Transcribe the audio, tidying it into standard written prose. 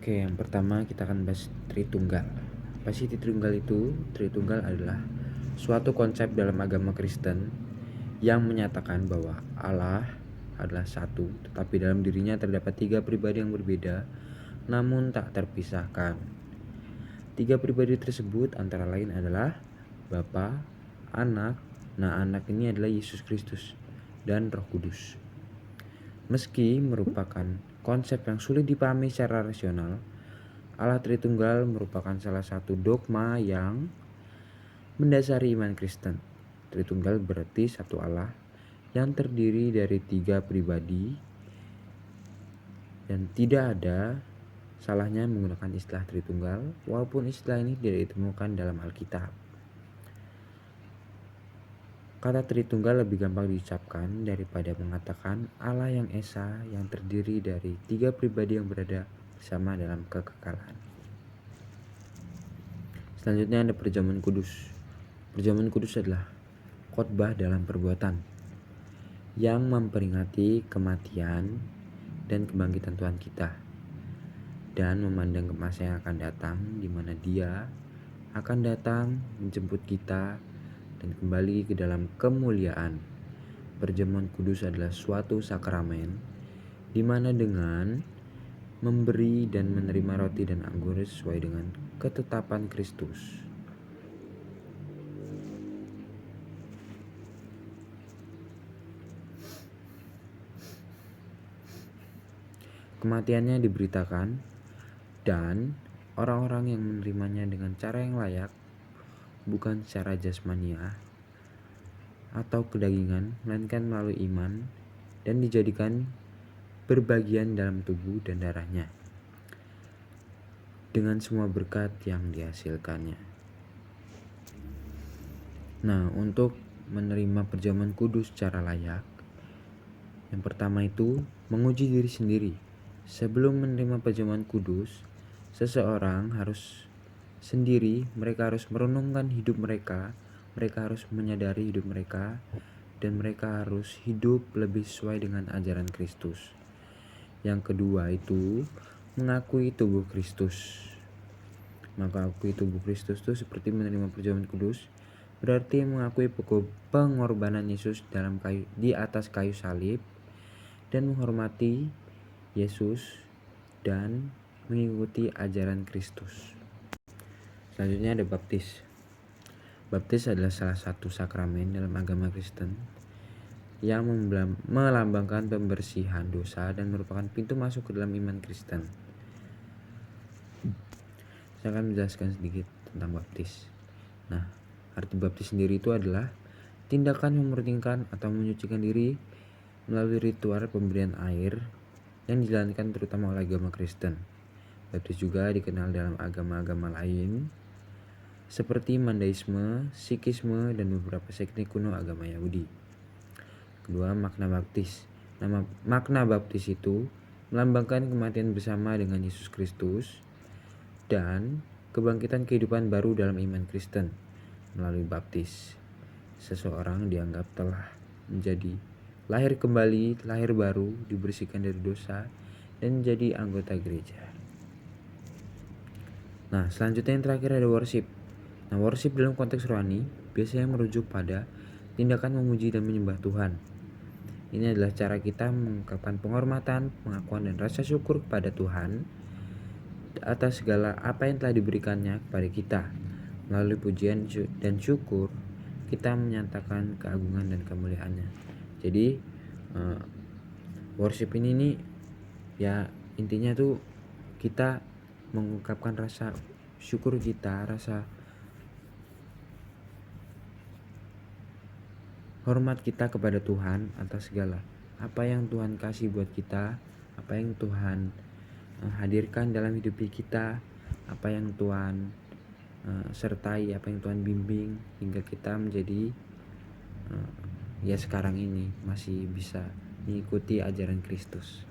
Oke, yang pertama kita akan bahas Tritunggal. Apa sih Tritunggal itu? Tritunggal adalah suatu konsep dalam agama Kristen yang menyatakan bahwa Allah adalah satu, tetapi dalam dirinya terdapat tiga pribadi yang berbeda, namun tak terpisahkan. Tiga pribadi tersebut antara lain adalah Bapa, Anak, Anak ini adalah Yesus Kristus, dan Roh Kudus. Meski merupakan konsep yang sulit dipahami secara rasional, Allah Tritunggal merupakan salah satu dogma yang mendasari iman Kristen. Tritunggal berarti satu Allah yang terdiri dari tiga pribadi dan tidak ada salahnya menggunakan istilah Tritunggal walaupun istilah ini tidak ditemukan dalam Alkitab. Kata Tritunggal lebih gampang diucapkan daripada mengatakan Allah yang Esa yang terdiri dari tiga pribadi yang berada bersama dalam kekekalan. Selanjutnya ada perjamuan kudus. Perjamuan kudus adalah khotbah dalam perbuatan yang memperingati kematian dan kebangkitan Tuhan kita dan memandang ke masa yang akan datang di mana Dia akan datang menjemput kita dan kembali ke dalam kemuliaan. Perjamuan kudus adalah suatu sakramen di mana dengan memberi dan menerima roti dan anggur sesuai dengan ketetapan Kristus. Kematiannya diberitakan dan orang-orang yang menerimanya dengan cara yang layak, bukan secara jasmaniah atau kedagingan, melainkan melalui iman dan dijadikan berbagian dalam tubuh dan darahnya dengan semua berkat yang dihasilkannya. Nah, untuk menerima perjamuan kudus secara layak, yang pertama itu menguji diri sendiri. Sebelum menerima perjamuan kudus, seseorang harus mereka harus merenungkan hidup mereka harus menyadari hidup mereka, dan mereka harus hidup lebih sesuai dengan ajaran Kristus. Yang kedua itu mengakui tubuh Kristus. Mengakui tubuh Kristus itu seperti menerima perjamuan kudus, berarti mengakui pengorbanan Yesus di atas kayu salib dan menghormati Yesus dan mengikuti ajaran Kristus. Selanjutnya ada baptis. Baptis adalah salah satu sakramen dalam agama Kristen yang melambangkan pembersihan dosa dan merupakan pintu masuk ke dalam iman Kristen. Saya akan menjelaskan sedikit tentang baptis. Nah, arti baptis sendiri itu adalah tindakan memurnikan atau menyucikan diri melalui ritual pemberian air yang dijalankan terutama oleh agama Kristen. Baptis juga dikenal dalam agama-agama lain seperti Mandaisme, Sikhisme, dan beberapa sekte kuno agama Yahudi. Kedua, makna baptis. Makna baptis itu melambangkan kematian bersama dengan Yesus Kristus dan kebangkitan kehidupan baru dalam iman Kristen. Melalui baptis, seseorang dianggap telah menjadi lahir kembali, lahir baru, dibersihkan dari dosa, dan menjadi anggota gereja. Nah, selanjutnya yang terakhir ada worship. Nah, worship dalam konteks rohani biasanya merujuk pada tindakan memuji dan menyembah Tuhan. Ini adalah cara kita mengungkapkan penghormatan, pengakuan, dan rasa syukur kepada Tuhan atas segala apa yang telah diberikannya kepada kita. Melalui pujian dan syukur, kita menyatakan keagungan dan kemuliaannya. Jadi worship ini nih ya intinya tuh kita mengungkapkan rasa syukur kita, rasa hormat kita kepada Tuhan atas segala apa yang Tuhan kasih buat kita, apa yang Tuhan hadirkan dalam hidup kita, apa yang Tuhan sertai, apa yang Tuhan bimbing hingga kita menjadi ya sekarang ini masih bisa mengikuti ajaran Kristus.